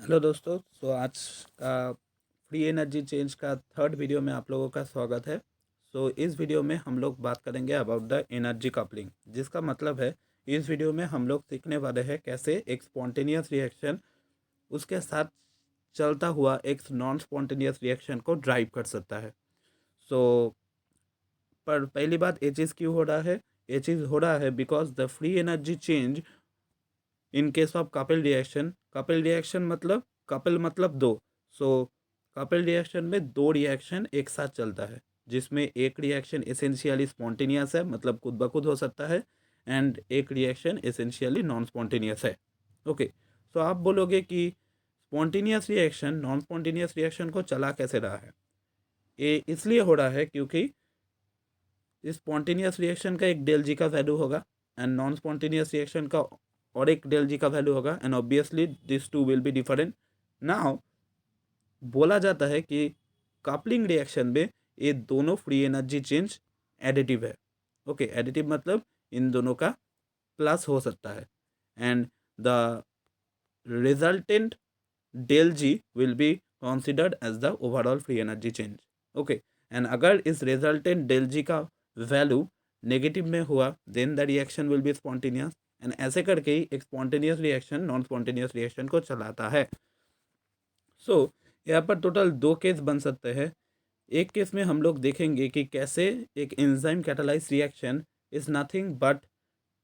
Hello दोस्तों। आज का फ्री एनर्जी चेंज का थर्ड वीडियो में आप लोगों का स्वागत है। इस वीडियो में हम लोग बात करेंगे अबाउट द एनर्जी कपलिंग, जिसका मतलब है इस वीडियो में हम लोग सीखने वाले हैं कैसे एक स्पॉन्टेनियस रिएक्शन उसके साथ चलता हुआ एक नॉन स्पॉन्टेनियस रिएक्शन को ड्राइव कर सकता है। सो पर पहली बात, ये चीज़ क्यों हो रहा है? ये चीज़ हो रहा है because the free energy change in case of Kapil reaction मतलब कपिल मतलब दो। सो कपिल रिएक्शन में दो रिएक्शन एक साथ चलता है, जिसमें एक रिएक्शन एसेंशियली स्पॉन्टेनियस है, मतलब खुद ब खुद हो सकता है, एंड एक रिएक्शन एसेंशियली नॉन स्पॉन्टेनियस है। ओके। सो आप बोलोगे कि spontaneous reaction non spontaneous reaction को चला कैसे रहा है? ये इसलिए हो रहा है क्योंकि इस स्पॉन्टेनियस रिएक्शन का एक डेल जी का वैल्यू होगा एंड नॉन स्पॉन्टेनियस रिएक्शन का और एक डेल जी का वैल्यू होगा, and obviously this two will be different. Now बोला जाता है कि कपलिंग रिएक्शन में ये दोनों फ्री एनर्जी चेंज एडिटिव है। ओके, एडिटिव मतलब इन दोनों का प्लस हो सकता है, and the resultant del G will be considered as the overall free energy change. Okay, and अगर इस रिजल्टेंट डेल जी का वैल्यू नेगेटिव में हुआ then the reaction will be spontaneous, and ऐसे करके ही एक spontaneous reaction non spontaneous reaction को चलाता है। यहाँ पर टोटल दो केस बन सकते हैं। एक केस में हम लोग देखेंगे कि कैसे एक enzyme catalyse reaction is nothing but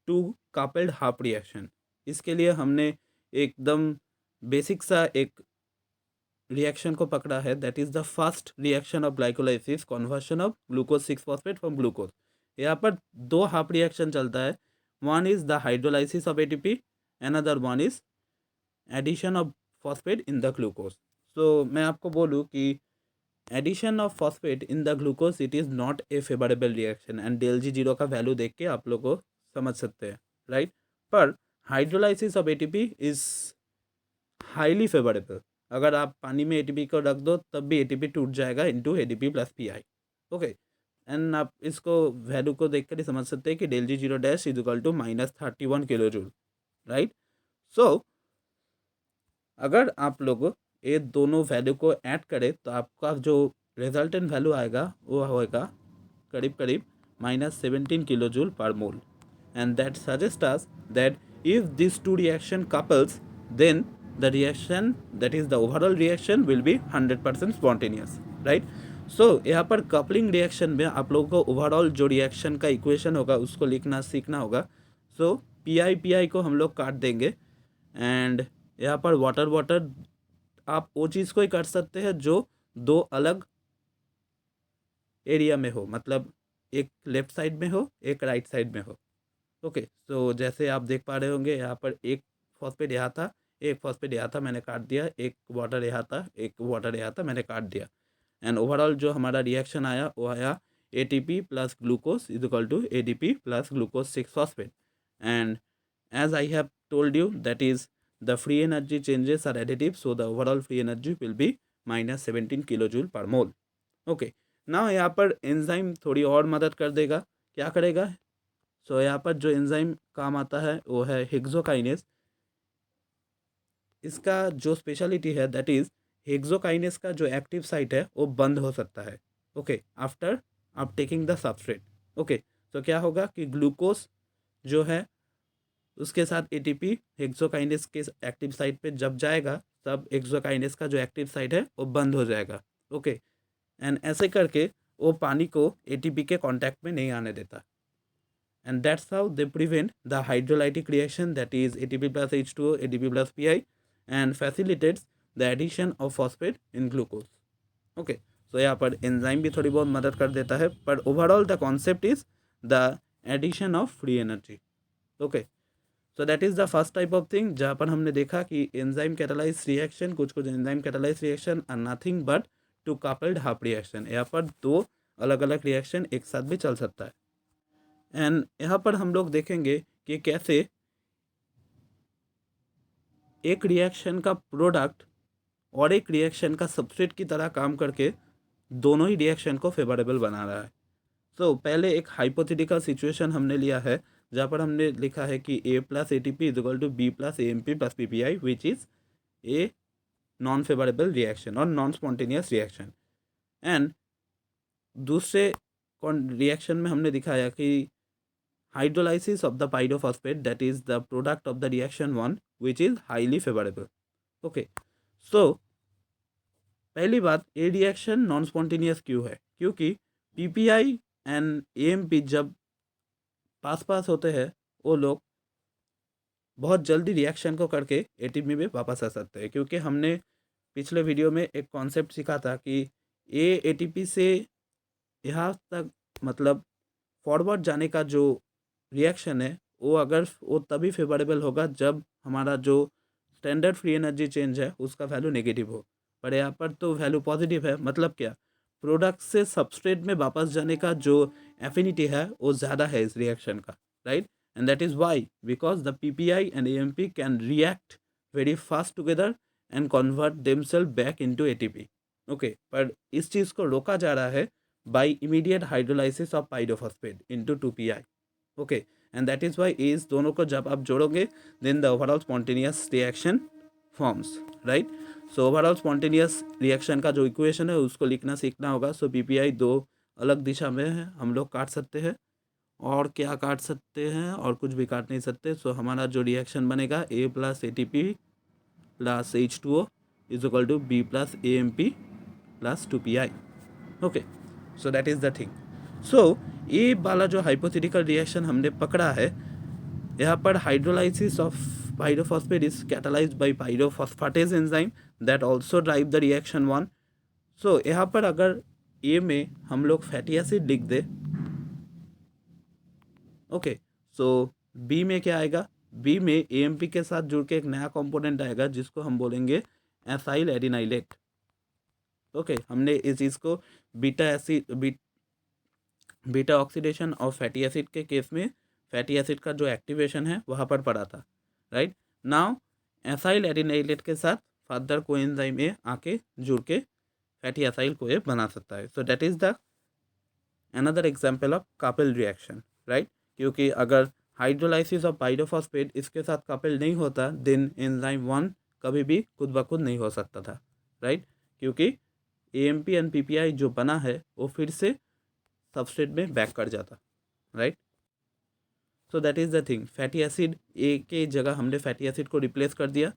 two coupled half reaction. इसके लिए हमने एकदम बेसिक सा एक रिएक्शन को पकड़ा है, that is the first reaction of glycolysis, conversion of glucose 6 phosphate from glucose. यहाँ पर दो हाफ रिएक्शन चलता है। One is the hydrolysis of ATP, another one is addition of phosphate in the glucose. मैं आपको बोलूँ कि addition of phosphate in the glucose it is not a favourable reaction, and del G zero का value देख के आप लोग को समझ सकते हैं, राइट? पर hydrolysis of ATP is highly favourable. अगर आप पानी में एटीपी को रख दो तब भी एटीपी टूट जाएगा into ATP plus pi. Okay, and आप इसको वैल्यू को देख कर ही समझ सकते हैं कि del G zero dash is equal to -31 kilo joule, right? So अगर आप लोग ये दोनों वैल्यू को ऐड करें तो आपका जो रिजल्टेंट वैल्यू आएगा वो होएगा करीब करीब -17 kilo joule per mole, and that suggests us that if these two reaction couples, then the reaction, that is the overall reaction, will be 100% spontaneous, right? यहाँ पर कपलिंग रिएक्शन में आप लोगों को ओवरऑल जो रिएक्शन का इक्वेशन होगा उसको लिखना सीखना होगा। पी आई को हम लोग काट देंगे, एंड यहाँ पर वाटर वाटर आप वो चीज़ को ही कर सकते हैं जो दो अलग एरिया में हो, मतलब एक लेफ्ट साइड में हो एक राइट साइड में हो। ओके, जैसे आप देख पा रहे होंगे यहाँ पर एक फॉस्फेट यहाँ था, एक फॉस्फेट यहाँ था, मैंने काट दिया, एक वाटर यहाँ था, एक वाटर यहाँ था, मैंने काट दिया, एंड ओवरऑल जो हमारा रिएक्शन आया वो आया ATP plus glucose is equal to ADP plus glucose 6 phosphate, and as I have told you that is the free energy changes are additive, so the overall free energy will be -17 kilo joule per mole. Okay, ना यहाँ पर enzyme थोड़ी और मदद कर देगा। क्या करेगा? यहाँ पर जो एंजाइम काम आता है वो है हेक्सोकाइनेस। इसका जो स्पेशलिटी है दैट इज हेक्सोकाइनेस का जो एक्टिव साइट है वो बंद हो सकता है। ओके, आफ्टर आप टेकिंग द सबस्ट्रेट। ओके, क्या होगा कि ग्लूकोज जो है उसके साथ एटीपी हेक्सोकाइनेस के एक्टिव साइट पे जब जाएगा तब हेक्सोकाइनेस का जो एक्टिव साइट है वो बंद हो जाएगा। ओके, एंड ऐसे करके वो पानी को एटीपी के कांटेक्ट में नहीं आने देता, and that's how they prevent the hydrolytic reaction, that is ATP plus H2O ADP plus PI, and facilitates the addition of phosphate in glucose. Okay, यहाँ पर एंजाइम भी थोड़ी बहुत मदद कर देता है, पर overall the concept is the addition of free energy. Okay, that is the first type of thing जहाँ पर हमने देखा कि एंजाइम कैटालाइज रिएक्शन, कुछ कुछ enzyme catalyse reaction are nothing but two coupled half reaction. यहाँ पर दो अलग अलग रिएक्शन एक साथ भी चल सकता है, एंड यहाँ पर हम लोग देखेंगे कि कैसे एक रिएक्शन का प्रोडक्ट और एक रिएक्शन का सबस्ट्रेट की तरह काम करके दोनों ही रिएक्शन को फेवरेबल बना रहा है। पहले एक हाइपोथेटिकल सिचुएशन हमने लिया है जहाँ पर हमने लिखा है कि A plus A T P is equal to B plus A M P plus P P I, which is a non favourable reaction और नॉन स्पॉन्टेनियस रिएक्शन। एंड दूसरे रिएक्शन में हमने दिखाया कि hydrolysis of the pyrophosphate that is the product of the reaction one which is highly favourable. Okay, so पहली बात, ए reaction non spontaneous क्यों है? क्योंकि पीपीआई एंड एएमपी जब पास पास होते हैं वो लोग बहुत जल्दी रिएक्शन को करके एटीपी में वापस आ सकते हैं, क्योंकि हमने पिछले वीडियो में एक कॉन्सेप्ट सीखा था कि ए एटीपी से यहाँ तक मतलब फॉरवर्ड जाने का जो रिएक्शन है वो तभी फेवरेबल होगा जब हमारा जो स्टैंडर्ड फ्री एनर्जी चेंज है उसका वैल्यू नेगेटिव हो। पर यहाँ पर तो वैल्यू पॉजिटिव है, मतलब क्या, प्रोडक्ट से सबस्ट्रेट में वापस जाने का जो एफिनिटी है वो ज़्यादा है इस रिएक्शन का, right. And that is why because the PPI and AMP can react very fast together and convert themselves back into ATP. Okay, पर इस चीज़ को रोका जा रहा है by immediate hydrolysis of pyrophosphate into 2pi। okay, and that is why इस दोनों को जब आप जोड़ोगे then the overall spontaneous reaction forms, right। so overall spontaneous reaction का जो इक्वेशन है उसको लिखना सीखना होगा। so ppi दो अलग दिशा में है, हम लोग काट सकते हैं और क्या काट सकते हैं और कुछ भी काट नहीं सकते। so हमारा जो रिएक्शन बनेगा a plus A T P plus H2O is equal to B plus A M P plus 2pi। Okay, so that is the thing. So ये वाला जो हाइपोथेटिकल रिएक्शन हमने पकड़ा है, यहाँ पर hydrolysis of pyrophosphate is catalysed by pyrophosphatase enzyme that also drive the reaction one. So यहाँ पर अगर ए में हम लोग फैटी एसिड लिख दे, ओके, सो बी में क्या आएगा, बी में एएमपी के साथ जुड़ के एक नया कंपोनेंट आएगा जिसको हम बोलेंगे एसाइल एडिनाइलेट। ओके, हमने इस चीज़ को beta oxidation of fatty acid के केस में फैटी एसिड का जो एक्टिवेशन है वहाँ पर पड़ा था, राइट। नाउ एसाइल एडिनाइलेट के साथ फर्दर कोएंजाइम ए आके जुड़ के फैटी एसाइल को ए बना सकता है। सो that is the another example of couple reaction, right. क्योंकि अगर हाइड्रोलाइसिस ऑफ पाइरोफॉस्फेट इसके साथ कपल नहीं होता देन एंजाइम वन कभी भी खुद ब खुद नहीं हो सकता था, राइट। क्योंकि एएमपी एंड पीपीआई जो बना है वो फिर से सबस्ट्रेट में बैक कर जाता, right. So that is the thing, fatty acid A के जगह हमने फैटी एसिड को रिप्लेस कर दिया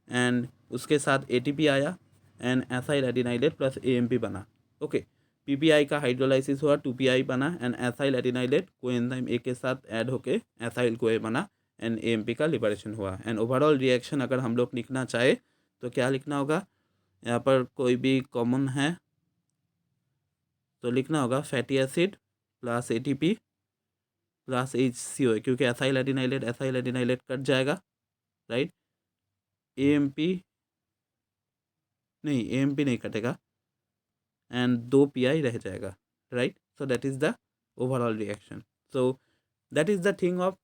एंड उसके साथ एटीपी आया and acyl adenylate plus AMP बना। ओके, पीपीआई का हाइड्रोलाइसिस हुआ 2पीआई बना and acyl adenylate coenzyme A के साथ ऐड होके एसाइल को ए बना एंड एएमपी का लिबरेशन हुआ। एंड ओवरऑल रिएक्शन अगर हम लोग लिखना चाहे तो क्या लिखना होगा, यहाँ पर कोई भी कॉमन है तो लिखना होगा fatty acid plus ATP plus HCO, क्योंकि एसाइल एडिनाइलेट कट जाएगा, राइट। एएमपी नहीं कटेगा एंड 2pI रह जाएगा, right. So that is the overall reaction. So that is the thing of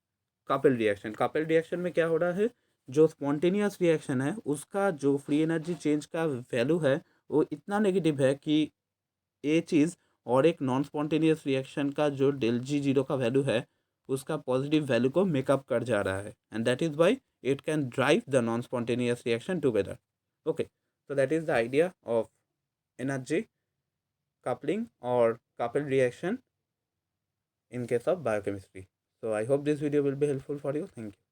couple reaction. Couple reaction में क्या हो रहा है, जो स्पॉन्टेनियस रिएक्शन है उसका जो फ्री एनर्जी चेंज का वैल्यू है वो इतना नेगेटिव है कि ये चीज़ और एक नॉन स्पॉन्टेनियस रिएक्शन का जो डेल जी जीरो का वैल्यू है उसका पॉजिटिव वैल्यू को मेकअप कर जा रहा है and that is why it can drive the non spontaneous reaction together. Okay, so that is the idea of energy coupling or coupled reaction in case of biochemistry. So I hope this video will be helpful for you. Thank you.